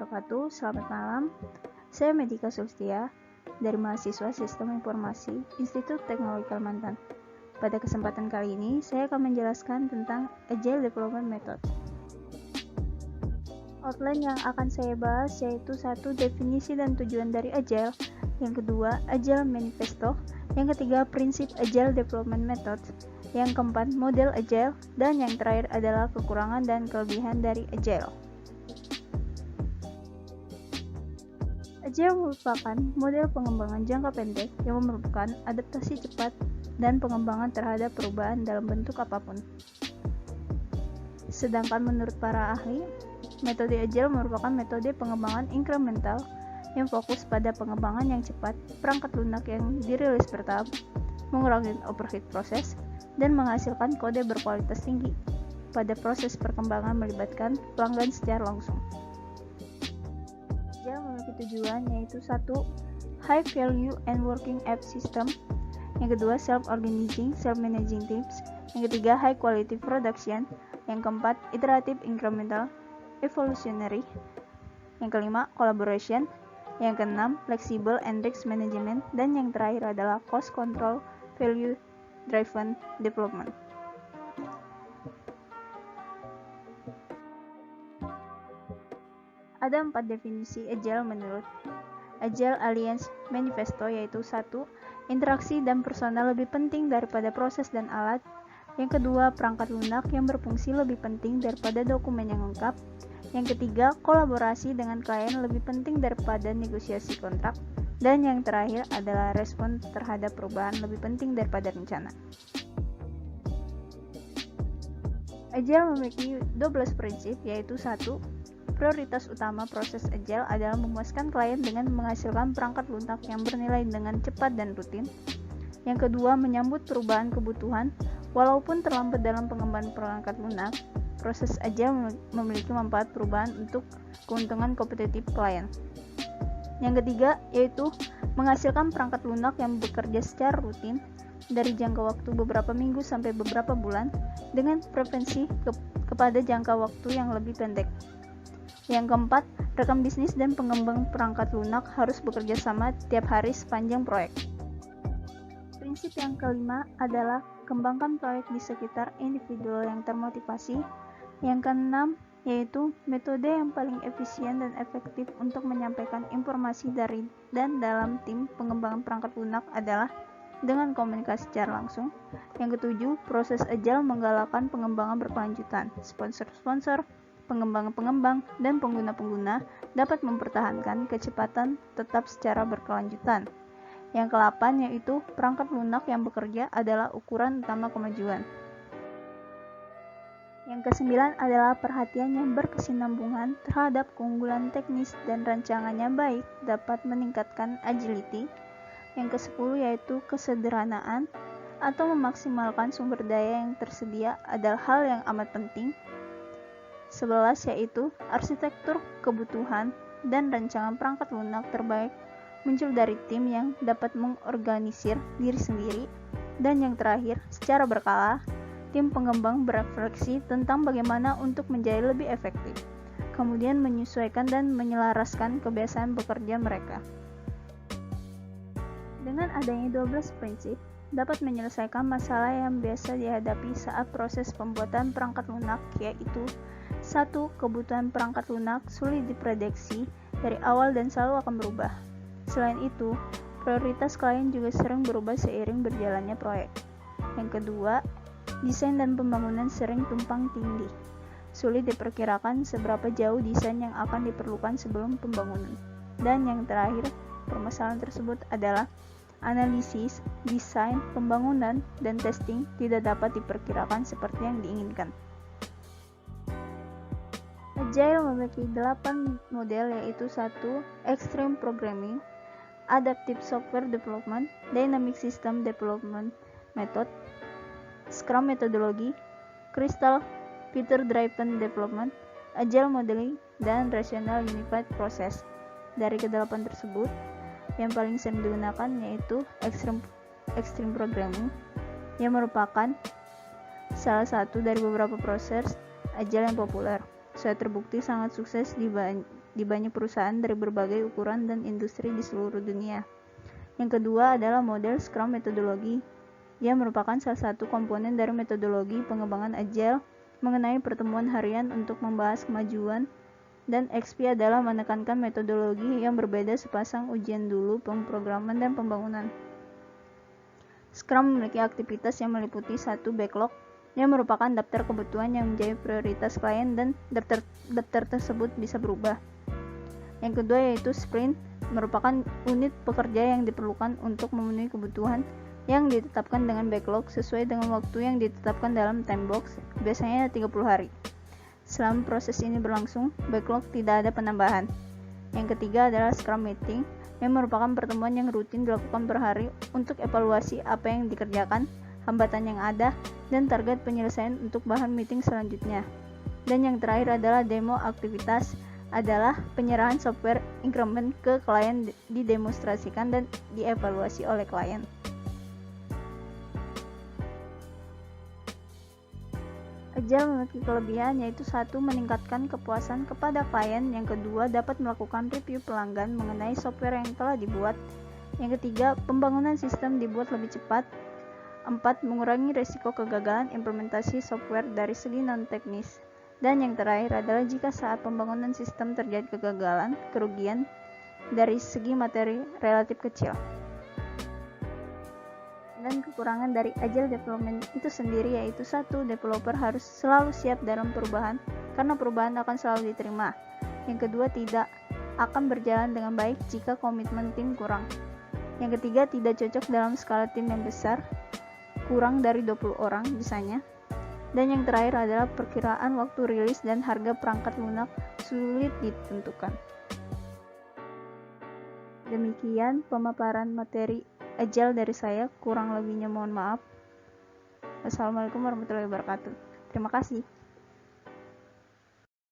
wabarakatuh. Selamat malam. Saya Medika Sulstia dari mahasiswa Sistem Informasi Institut Teknologi Kalimantan. Pada kesempatan kali ini, saya akan menjelaskan tentang Agile Development Method. Outline yang akan saya bahas yaitu 1. Definisi dan tujuan dari Agile. Yang kedua, Agile Manifesto. Yang ketiga, prinsip Agile Development Method. Yang keempat, model Agile. Dan yang terakhir adalah kekurangan dan kelebihan dari Agile. Agile merupakan model pengembangan jangka pendek yang memerlukan adaptasi cepat dan pengembangan terhadap perubahan dalam bentuk apapun. Sedangkan menurut para ahli, metode Agile merupakan metode pengembangan inkremental yang fokus pada pengembangan yang cepat, perangkat lunak yang dirilis bertahap, mengurangi overhead proses, dan menghasilkan kode berkualitas tinggi. Pada proses perkembangan melibatkan pelanggan secara langsung. Agile memiliki tujuan yaitu 1. High value and working app system. Yang kedua, self-organizing, self-managing teams. Yang ketiga, high quality production. Yang keempat, iterative incremental evolutionary. Yang kelima, collaboration. Yang keenam, flexible and risk management. Dan yang terakhir adalah cost control, value driven development. Ada 4 definisi Agile menurut Agile Alliance Manifesto, yaitu 1. Interaksi dan personal lebih penting daripada proses dan alat. Yang kedua, perangkat lunak yang berfungsi lebih penting daripada dokumen yang lengkap. Yang ketiga, kolaborasi dengan klien lebih penting daripada negosiasi kontrak. Dan yang terakhir adalah respon terhadap perubahan lebih penting daripada rencana. Agile memiliki 12 prinsip, yaitu 1. Prioritas utama proses Agile adalah memuaskan klien dengan menghasilkan perangkat lunak yang bernilai dengan cepat dan rutin. Yang kedua, menyambut perubahan kebutuhan. Walaupun terlambat dalam pengembangan perangkat lunak, proses Agile memiliki manfaat perubahan untuk keuntungan kompetitif klien. Yang ketiga, yaitu menghasilkan perangkat lunak yang bekerja secara rutin dari jangka waktu beberapa minggu sampai beberapa bulan dengan frekuensi kepada jangka waktu yang lebih pendek. Yang keempat, rekan bisnis dan pengembang perangkat lunak harus bekerja sama tiap hari sepanjang proyek. Prinsip yang kelima adalah kembangkan proyek di sekitar individual yang termotivasi. Yang keenam, yaitu metode yang paling efisien dan efektif untuk menyampaikan informasi dari dan dalam tim pengembangan perangkat lunak adalah dengan komunikasi secara langsung. Yang ketujuh, proses Agile menggalakkan pengembangan berkelanjutan. Sponsor-sponsor, pengembang-pengembang, dan pengguna-pengguna dapat mempertahankan kecepatan tetap secara berkelanjutan. Yang ke-8 yaitu perangkat lunak yang bekerja adalah ukuran utama kemajuan. Yang ke-9 adalah perhatian yang berkesinambungan terhadap keunggulan teknis dan rancangannya baik dapat meningkatkan agility. Yang ke-10 yaitu kesederhanaan atau memaksimalkan sumber daya yang tersedia adalah hal yang amat penting. 11 yaitu arsitektur kebutuhan dan rancangan perangkat lunak terbaik muncul dari tim yang dapat mengorganisir diri sendiri. Dan yang terakhir, secara berkala, tim pengembang berefleksi tentang bagaimana untuk menjadi lebih efektif, kemudian menyesuaikan dan menyelaraskan kebiasaan bekerja mereka. Dengan adanya 12 prinsip, dapat menyelesaikan masalah yang biasa dihadapi saat proses pembuatan perangkat lunak, yaitu 1. Kebutuhan perangkat lunak sulit diprediksi dari awal dan selalu akan berubah. Selain itu, prioritas klien juga sering berubah seiring berjalannya proyek. Yang kedua, desain dan pembangunan sering tumpang tindih. Sulit diperkirakan seberapa jauh desain yang akan diperlukan sebelum pembangunan. Dan yang terakhir, permasalahan tersebut adalah analisis, desain, pembangunan, dan testing tidak dapat diperkirakan seperti yang diinginkan. Agile memiliki 8 model, yaitu 1. Extreme Programming, Adaptive Software Development, Dynamic System Development Method, Scrum Methodology, Crystal Feature Driven Development, Agile Modeling, dan Rational Unified Process. Dari ke-8 tersebut, yang paling sering digunakan yaitu Extreme Programming, yang merupakan salah satu dari beberapa proses Agile yang populer. Sudah terbukti sangat sukses di banyak perusahaan dari berbagai ukuran dan industri di seluruh dunia. Yang kedua adalah model Scrum metodologi. Ia merupakan salah satu komponen dari metodologi pengembangan Agile mengenai pertemuan harian untuk membahas kemajuan, dan XP adalah menekankan metodologi yang berbeda sepasang ujian dulu, pemrograman, dan pembangunan. Scrum memiliki aktivitas yang meliputi satu backlog, yang merupakan daftar kebutuhan yang menjadi prioritas klien dan daftar tersebut bisa berubah. Yang kedua yaitu sprint, merupakan unit pekerja yang diperlukan untuk memenuhi kebutuhan yang ditetapkan dengan backlog sesuai dengan waktu yang ditetapkan dalam time box, biasanya 30 hari. Selama proses ini berlangsung, backlog tidak ada penambahan. Yang ketiga adalah Scrum Meeting, yang merupakan pertemuan yang rutin dilakukan per hari untuk evaluasi apa yang dikerjakan, hambatan yang ada, dan target penyelesaian untuk bahan meeting selanjutnya. Dan yang terakhir adalah demo aktivitas, adalah penyerahan software increment ke klien, didemonstrasikan dan dievaluasi oleh klien. Agile memiliki kelebihan yaitu satu, meningkatkan kepuasan kepada klien. Yang kedua, dapat melakukan review pelanggan mengenai software yang telah dibuat. Yang ketiga, pembangunan sistem dibuat lebih cepat. 4. Mengurangi risiko kegagalan implementasi software dari segi non-teknis. Dan yang terakhir adalah jika saat pembangunan sistem terjadi kegagalan, kerugian dari segi materi relatif kecil. Dan kekurangan dari Agile Development itu sendiri yaitu satu, developer harus selalu siap dalam perubahan karena perubahan akan selalu diterima. Yang kedua, tidak akan berjalan dengan baik jika komitmen tim kurang. Yang ketiga, tidak cocok dalam skala tim yang besar, kurang dari 20 orang misalnya. Dan yang terakhir adalah perkiraan waktu rilis dan harga perangkat lunak sulit ditentukan. Demikian pemaparan materi Agile dari saya, kurang lebihnya mohon maaf. Wassalamualaikum warahmatullahi wabarakatuh. Terima kasih.